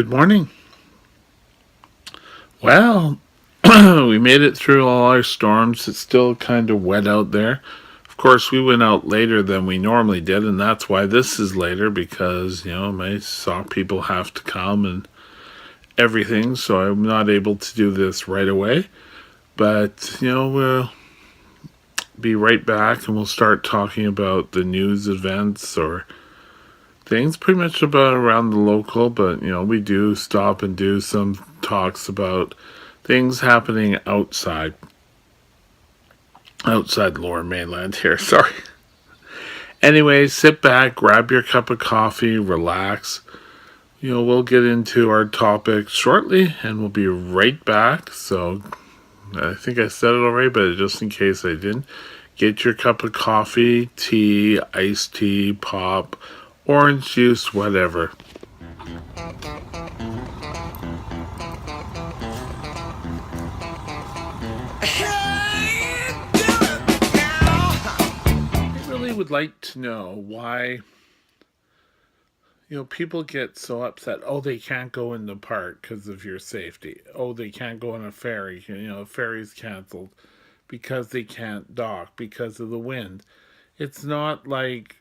Good morning. Well, we made it through all our storms. It's still kind of wet out there. Of course, we went out later than we normally did, and that's why this is later because, my sock people have to come and everything, so I'm not able to do this right away. But, we'll be right back and we'll start talking about the news events or things pretty much about around the local, but, we do stop and do some talks about things happening outside Lower Mainland here. Sorry. Anyway, sit back, grab your cup of coffee, relax. We'll get into our topic shortly, and we'll be right back. So I think I said it already, but just in case I didn't, get your cup of coffee, tea, iced tea, pop, orange juice, whatever. I really would like to know why people get so upset. Oh, they can't go in the park because of your safety. Oh, they can't go on a ferry. The ferry's canceled because they can't dock because of the wind. It's not like,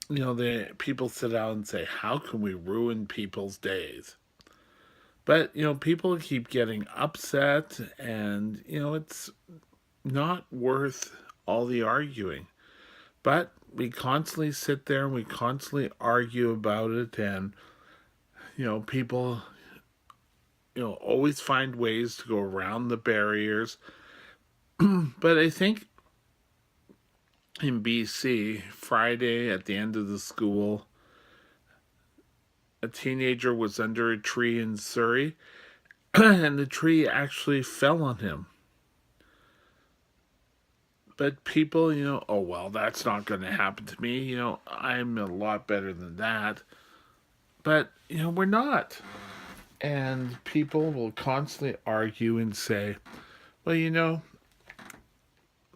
the people sit out and say, how can we ruin people's days? But, people keep getting upset and, it's not worth all the arguing. But we constantly sit there and we constantly argue about it, and people always find ways to go around the barriers. But I think in BC, Friday at the end of the school, a teenager was under a tree in Surrey, and the tree actually fell on him. But people, oh, well, that's not going to happen to me. I'm a lot better than that. But, we're not. And people will constantly argue and say, well,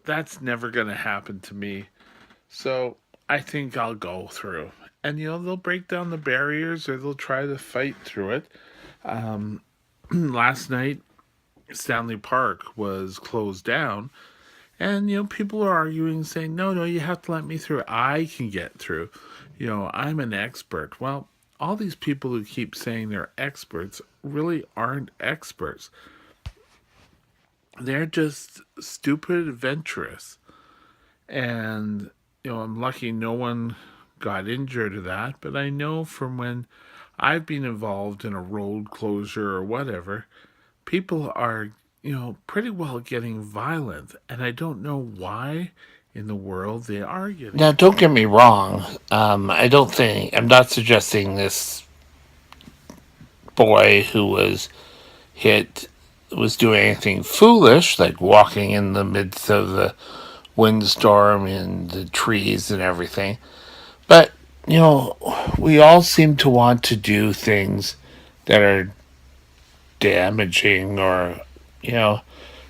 that's never going to happen to me. So I think I'll go through. And, they'll break down the barriers or they'll try to fight through it. Last night, Stanley Park was closed down. And, people are arguing, saying, no, you have to let me through. I can get through. I'm an expert. Well, all these people who keep saying they're experts really aren't experts. They're just stupid adventurous. And, I'm lucky no one got injured of that, but I know from when I've been involved in a road closure or whatever, people are, pretty well getting violent. And I don't know why in the world they are getting Now, don't violent. get me wrong. I'm not suggesting this boy who was hit was doing anything foolish, like walking in the midst of the windstorm and the trees and everything. But, you know, we all seem to want to do things that are damaging or, you know,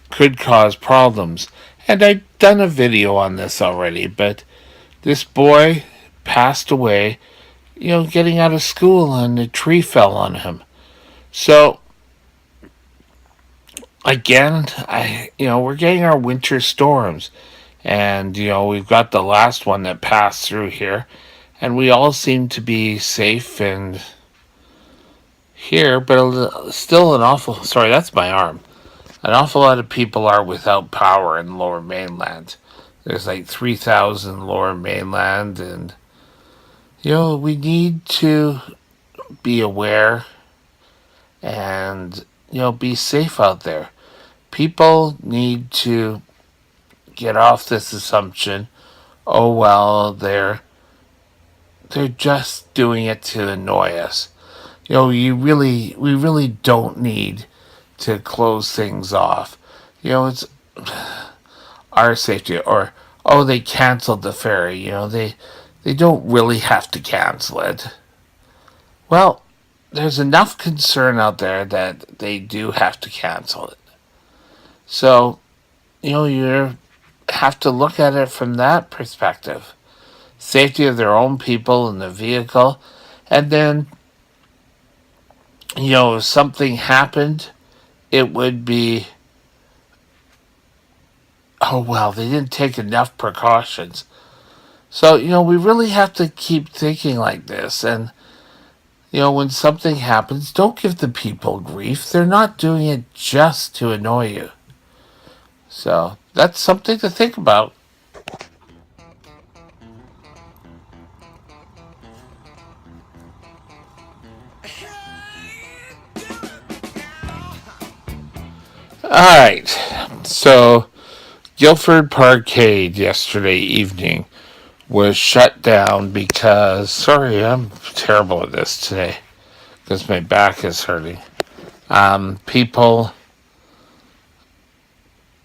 could cause problems. And I've done a video on this already, but this boy passed away, getting out of school and a tree fell on him. So again, we're getting our winter storms, and we've got the last one that passed through here, and we all seem to be safe and here, but still an awful. Sorry, that's my arm. An awful lot of people are without power in Lower Mainland. There's like 3,000 Lower Mainland, and we need to be aware and be safe out there. People need to get off this assumption. Oh well, they're just doing it to annoy us. We really don't need to close things off. It's our safety. Or oh, they canceled the ferry. They don't really have to cancel it. Well, there's enough concern out there that they do have to cancel it. So you have to look at it from that perspective. Safety of their own people in the vehicle, and then if something happened, it would be, oh, well, they didn't take enough precautions. So, we really have to keep thinking like this. And, when something happens, don't give the people grief. They're not doing it just to annoy you. So, that's something to think about. All right. So, Guilford Parkade yesterday evening was shut down because, sorry, I'm terrible at this today because my back is hurting. People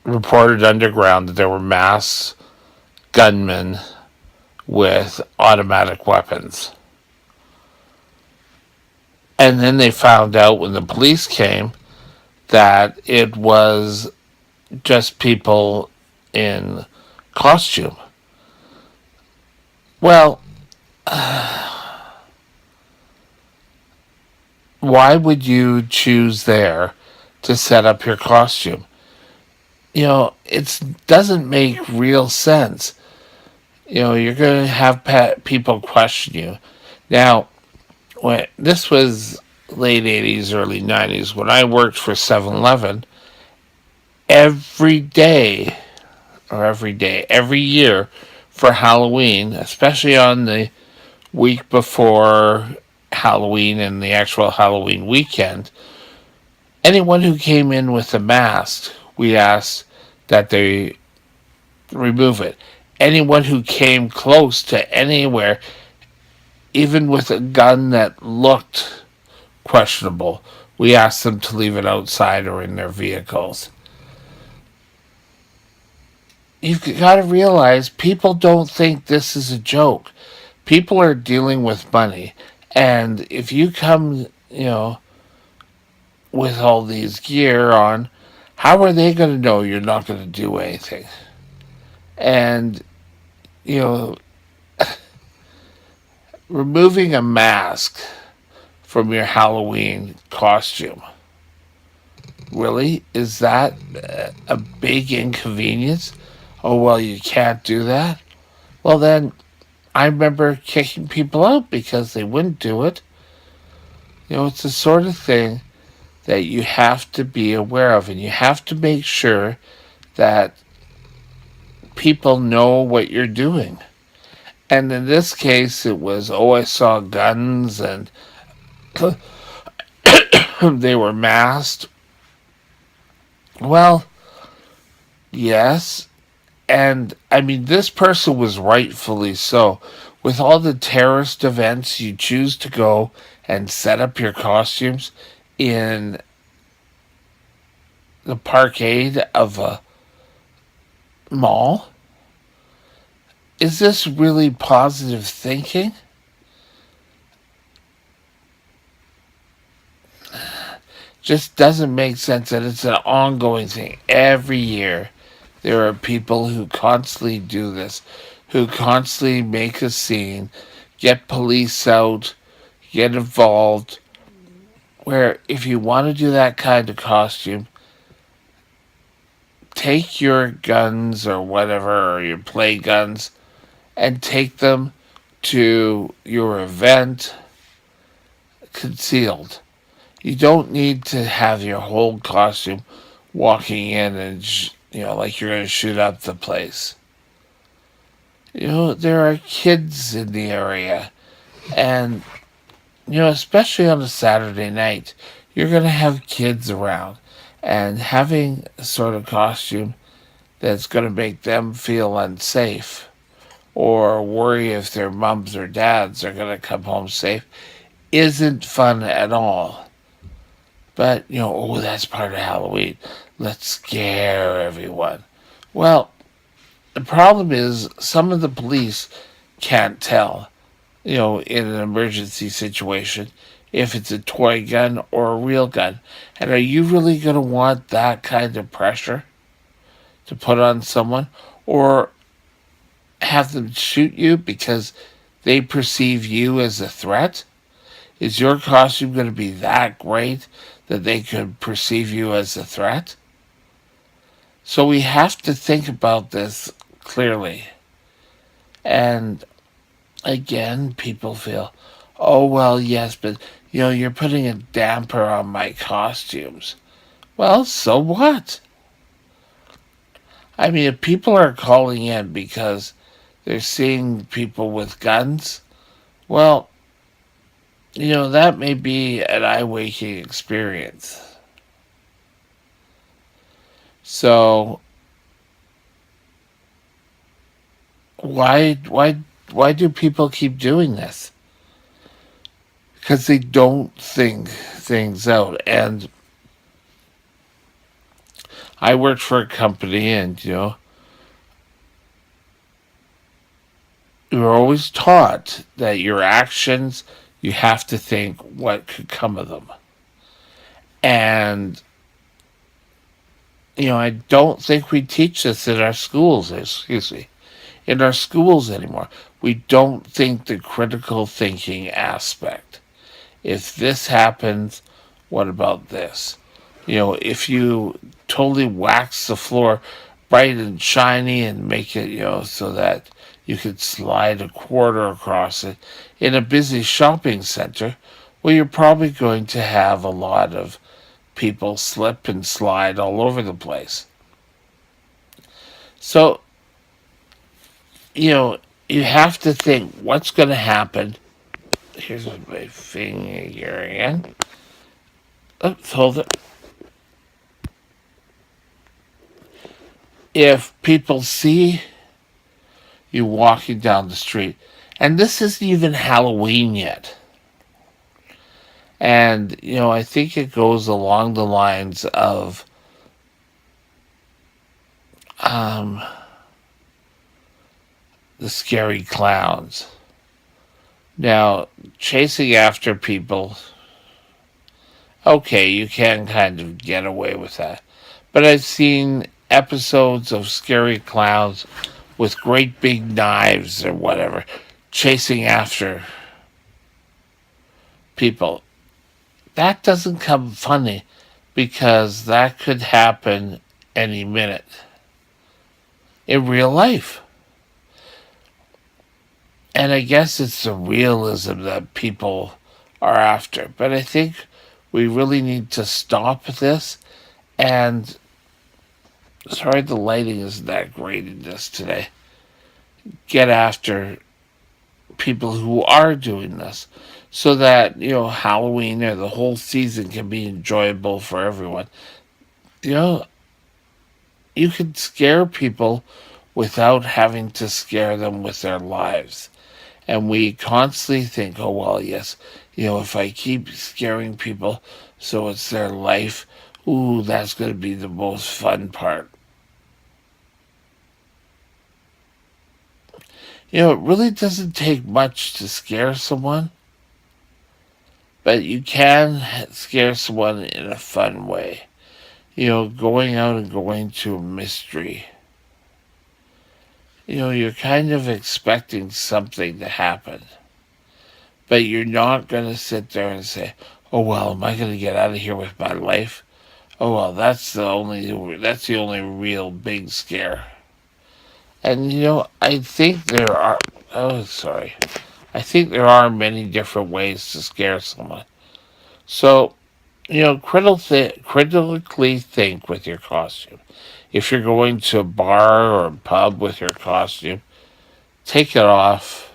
reported underground that there were mass gunmen with automatic weapons. And then they found out when the police came that it was just people in costume. Well, why would you choose there to set up your costume? It doesn't make real sense. You're going to have people question you. Now, when this was late 80s, early 90s, when I worked for 7-Eleven, every day, every year for Halloween, especially on the week before Halloween and the actual Halloween weekend, anyone who came in with a mask, we asked that they remove it. Anyone who came close to anywhere, even with a gun that looked questionable, we asked them to leave it outside or in their vehicles. You've got to realize people don't think this is a joke. People are dealing with money. And if you come, with all these gear on, how are they going to know you're not going to do anything? And, you know, removing a mask from your Halloween costume, really? Is that a big inconvenience? Oh, well, you can't do that? Well, then, I remember kicking people out because they wouldn't do it. It's the sort of thing that you have to be aware of, and you have to make sure that people know what you're doing. And in this case, it was, oh, I saw guns and they were masked. Well, yes. And I mean, this person was rightfully so. With all the terrorist events, you choose to go and set up your costumes in the parkade of a mall. Is this really positive thinking? Just doesn't make sense, and it's an ongoing thing. Every year, there are people who constantly do this, who constantly make a scene, get police out, get involved. Where if you want to do that kind of costume, take your guns or whatever, or your play guns, and take them to your event concealed. You don't need to have your whole costume walking in and, like you're going to shoot up the place. There are kids in the area, and, especially on a Saturday night, you're going to have kids around, and having a sort of costume that's going to make them feel unsafe or worry if their mums or dads are going to come home safe isn't fun at all. But, oh, that's part of Halloween. Let's scare everyone. Well, the problem is some of the police can't tell, in an emergency situation, if it's a toy gun or a real gun. And are you really going to want that kind of pressure to put on someone? Or have them shoot you because they perceive you as a threat? Is your costume going to be that great that they could perceive you as a threat? So we have to think about this clearly. And again, people feel, oh, well, yes, but you're putting a damper on my costumes. Well, so what? I mean, if people are calling in because they're seeing people with guns, well, that may be an eye waking experience. So why do people keep doing this? Because they don't think things out. And I worked for a company, and you're always taught that your actions, you have to think what could come of them. And I don't think we teach this in our schools, excuse me, in our schools anymore. We don't think the critical thinking aspect. If this happens, what about this? If you totally wax the floor bright and shiny and make it, so that you could slide a quarter across it in a busy shopping center, well, you're probably going to have a lot of people slip and slide all over the place. So, you have to think what's going to happen. Here's my finger again. Oops, hold it. If people see you walking down the street, and this isn't even Halloween yet, and I think it goes along the lines of the scary clowns. Now, chasing after people, okay, you can kind of get away with that. But I've seen episodes of scary clowns with great big knives or whatever chasing after people. That doesn't come funny because that could happen any minute in real life. And I guess it's the realism that people are after. But I think we really need to stop this. And sorry, the lighting isn't that great in this today. Get after people who are doing this so that, Halloween or the whole season can be enjoyable for everyone. You can scare people without having to scare them with their lives. And we constantly think, oh, well, yes, if I keep scaring people so it's their life, ooh, that's going to be the most fun part. It really doesn't take much to scare someone, but you can scare someone in a fun way. Going out and going to a mystery. You're kind of expecting something to happen, but you're not going to sit there and say, oh, well, am I going to get out of here with my life? Oh, well, that's the only real big scare. And, I think there are, I think there are many different ways to scare someone. So, critically think with your costume. If you're going to a bar or a pub with your costume, take it off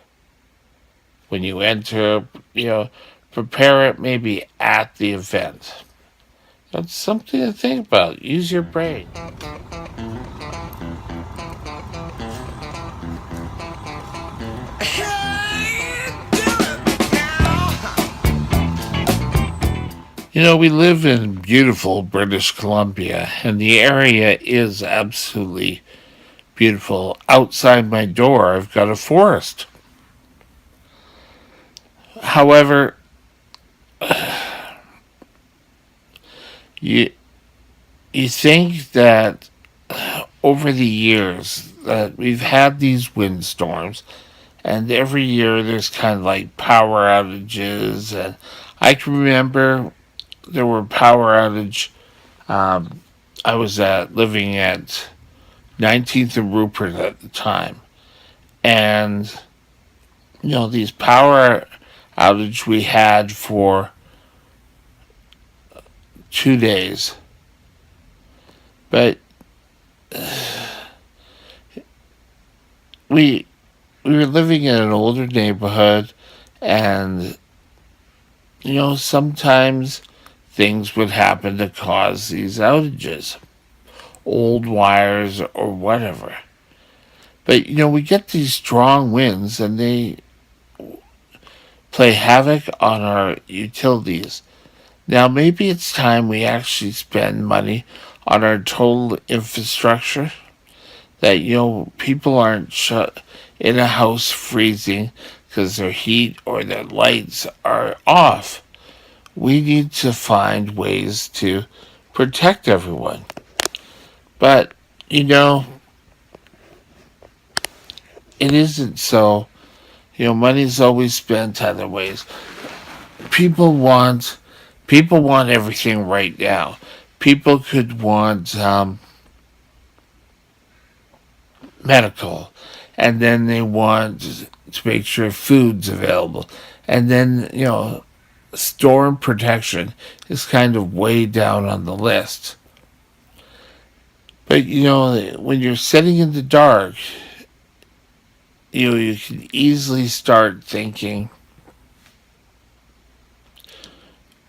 when you enter, prepare it maybe at the event. That's something to think about. Use your brain. We live in beautiful British Columbia, and the area is absolutely beautiful. Outside my door, I've got a forest. However, you think that over the years that we've had these windstorms, And every year there's kind of like power outages. And I can remember there were power outage. Um, I was living at 19th and Rupert at the time, and these power outage we had for 2 days, but we we were living in an older neighborhood, and sometimes things would happen to cause these outages, old wires or whatever. But we get these strong winds, and they play havoc on our utilities. Now, maybe it's time we actually spend money on our total infrastructure. That people aren't shut in a house freezing because their heat or their lights are off. We need to find ways to protect everyone. But it isn't so. Money's always spent other ways. People want people want everything right now. People could want medical, and then they want to make sure food's available, and then storm protection is kind of way down on the list. But when you're sitting in the dark, you can easily start thinking,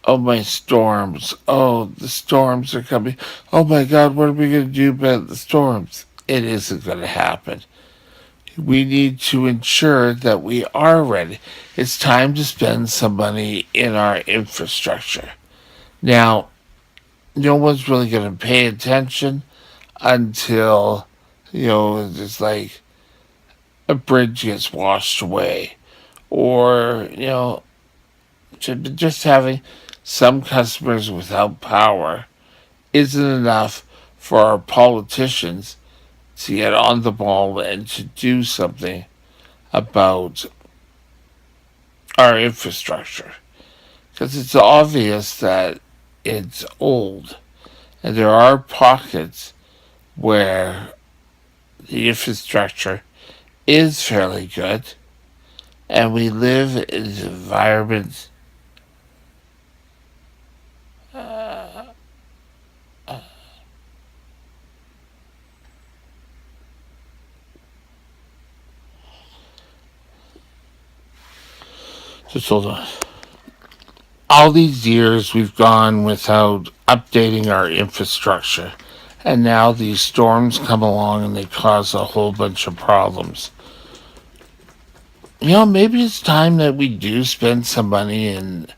"Oh, my storms! Oh, the storms are coming! Oh my God, what are we going to do about the storms?" It isn't going to happen. We need to ensure that we are ready. It's time to spend some money in our infrastructure. Now, no one's really going to pay attention until, it's like a bridge gets washed away. Or, just having some customers without power isn't enough for our politicians to get on the ball and to do something about our infrastructure. Because it's obvious that it's old. And there are pockets where the infrastructure is fairly good, and we live in environments. Just hold on. All these years we've gone without updating our infrastructure, and now these storms come along and they cause a whole bunch of problems. Maybe it's time that we do spend some money and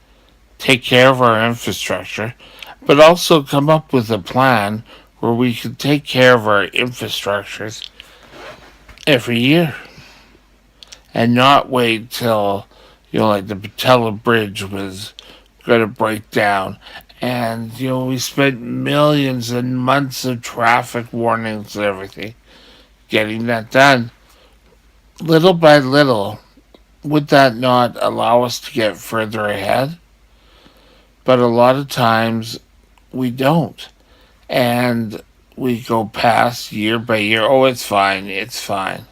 take care of our infrastructure, but also come up with a plan where we can take care of our infrastructures every year and not wait till, like the Patella Bridge was going to break down. And, we spent millions and months of traffic warnings and everything getting that done. Little by little, would that not allow us to get further ahead? But a lot of times we don't. And we go past year by year. Oh, it's fine. It's fine.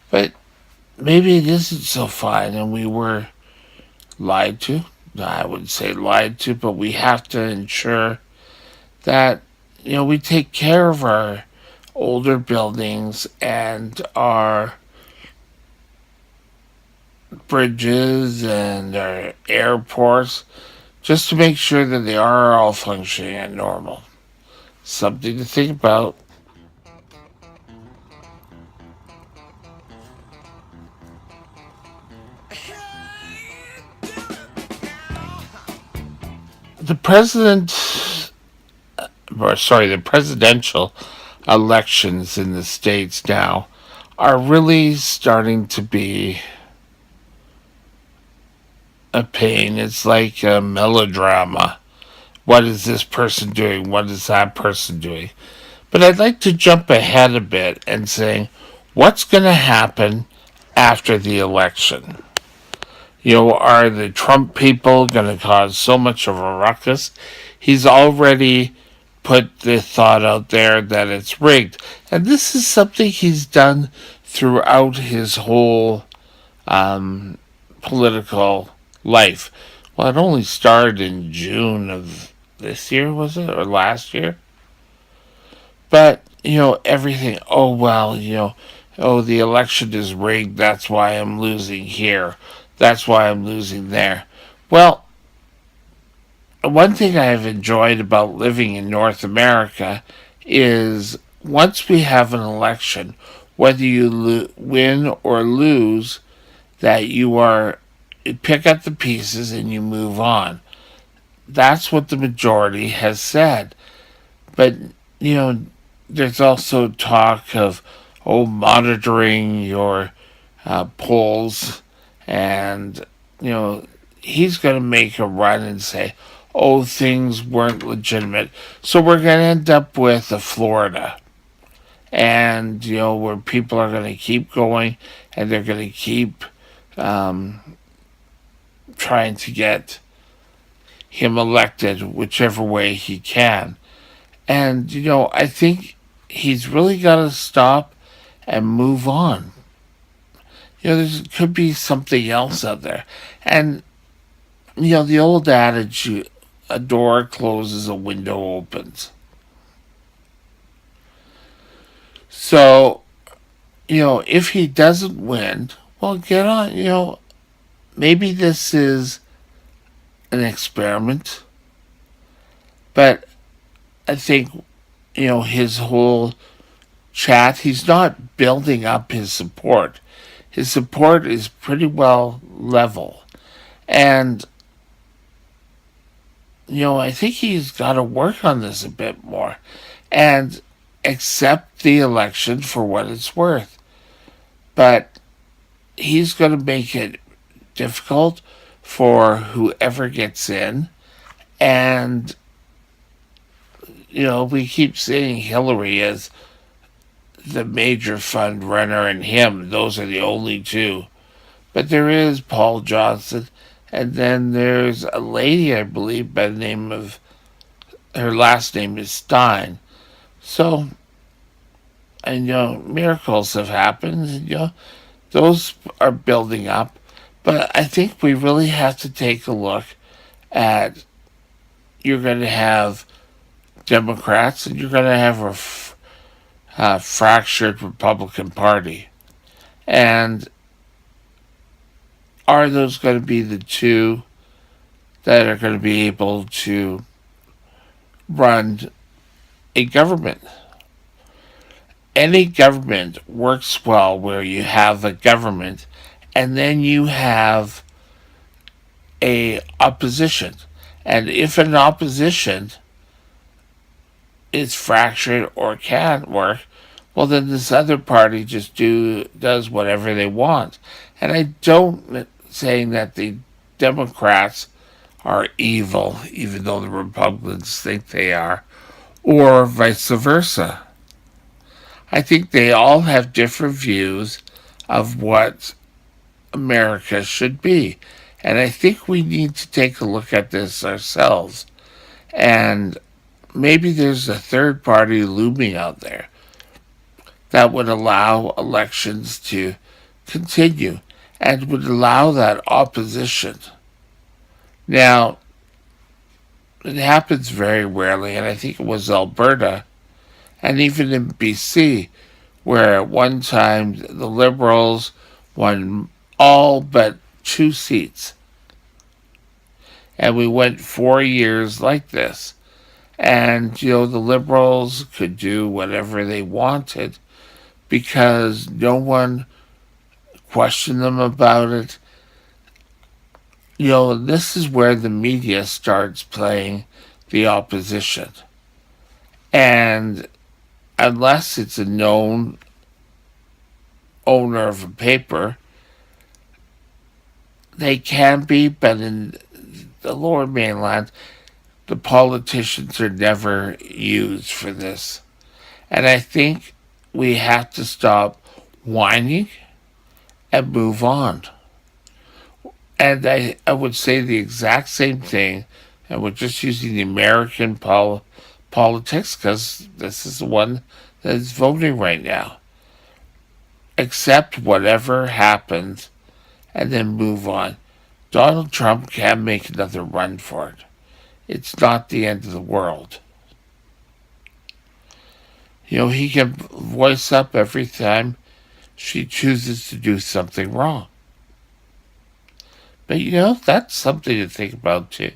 But maybe it isn't so fine, and we were lied to. I wouldn't say lied to, but we have to ensure that we take care of our older buildings and our bridges and our airports, just to make sure that they are all functioning at normal. Something to think about. The president, or sorry, the presidential elections in the States now are really starting to be a pain. It's like a melodrama. What is this person doing? What is that person doing? But I'd like to jump ahead a bit and say, what's going to happen after the election? Are the Trump people going to cause so much of a ruckus? He's already put the thought out there that it's rigged. And this is something he's done throughout his whole political life. Well, it only started in June of this year, was it? Or last year? But, everything, oh, well, oh, the election is rigged. That's why I'm losing here. That's why I'm losing there. Well, one thing I've enjoyed about living in North America is once we have an election, whether you win or lose, that you pick up the pieces and you move on. That's what the majority has said. But, there's also talk of, monitoring your polls, and, he's going to make a run and say, oh, things weren't legitimate. So we're going to end up with a Florida. And, where people are going to keep going and they're going to keep trying to get him elected whichever way he can. And, I think he's really got to stop and move on. There could be something else out there. And, the old adage, a door closes, a window opens. So, if he doesn't win, well, get on. Maybe this is an experiment. But I think, his whole chat, he's not building up his support. His support is pretty well level. And, I think he's got to work on this a bit more and accept the election for what it's worth. But he's going to make it difficult for whoever gets in. And, we keep seeing Hillary as the major fund runner and him. Those are the only two. But there is Paul Johnson, and then there's a lady, I believe, by the name of, her last name is Stein. So, and miracles have happened, and those are building up. But I think we really have to take a look at, you're going to have Democrats and you're going to have a fractured Republican Party. And are those going to be the two that are going to be able to run a government? Any government works well where you have a government and then you have a opposition. And if an opposition is fractured or can't work, well, then this other party just does whatever they want. And I don't saying that the Democrats are evil, even though the Republicans think they are, or vice versa. I think they all have different views of what America should be. And I think we need to take a look at this ourselves. And maybe there's a third party looming out there that would allow elections to continue and would allow that opposition. Now, it happens very rarely, and I think it was Alberta and even in BC, where at one time the Liberals won all but 2 seats. And we went 4 years like this. And, the Liberals could do whatever they wanted because no one questioned them about it. This is where the media starts playing the opposition. And unless it's a known owner of a paper, they can be, but in the Lower Mainland, the politicians are never used for this. And I think we have to stop whining and move on. And I would say the exact same thing, and we're just using the American politics because this is the one that is voting right now. Accept whatever happens and then move on. Donald Trump can make another run for it. It's not the end of the world. He can voice up every time she chooses to do something wrong. But that's something to think about too.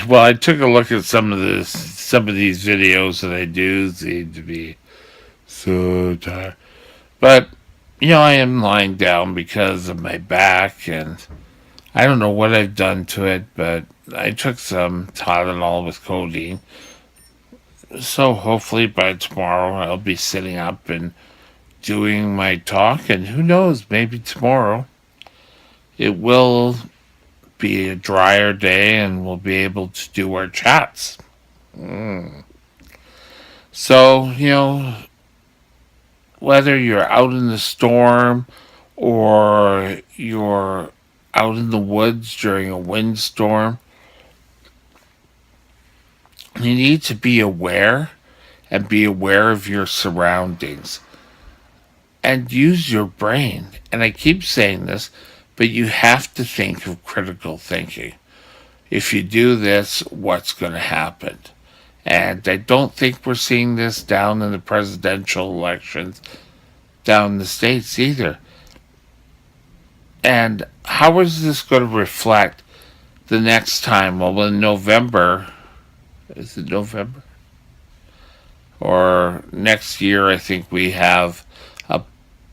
Well, I took a look at some of these videos that I do seem to be so tired. But I am lying down because of my back, and I don't know what I've done to it, but I took some Tylenol with codeine. So hopefully by tomorrow I'll be sitting up and doing my talk, and who knows, maybe tomorrow it will be a drier day and we'll be able to do our chats. So, whether you're out in the storm or you're out in the woods during a windstorm, you need to be aware and be aware of your surroundings and use your brain. And I keep saying this, but you have to think of critical thinking. If you do this, what's going to happen? And I don't think we're seeing this down in the presidential elections down in the States either. And how is this going to reflect the next time? Well, in November, is it November? Or next year, I think we have a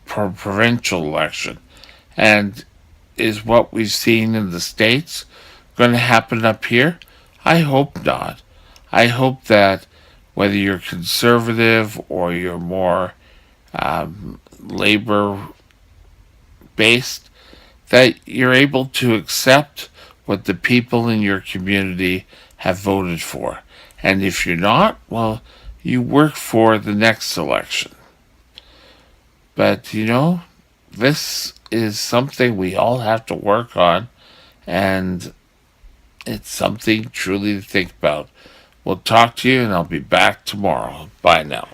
provincial election. And is what we've seen in the States going to happen up here? I hope not. I hope that whether you're conservative or you're more labor based, that you're able to accept what the people in your community have voted for. And if you're not, well, you work for the next election. But, this is something we all have to work on, and it's something truly to think about. We'll talk to you, and I'll be back tomorrow. Bye now.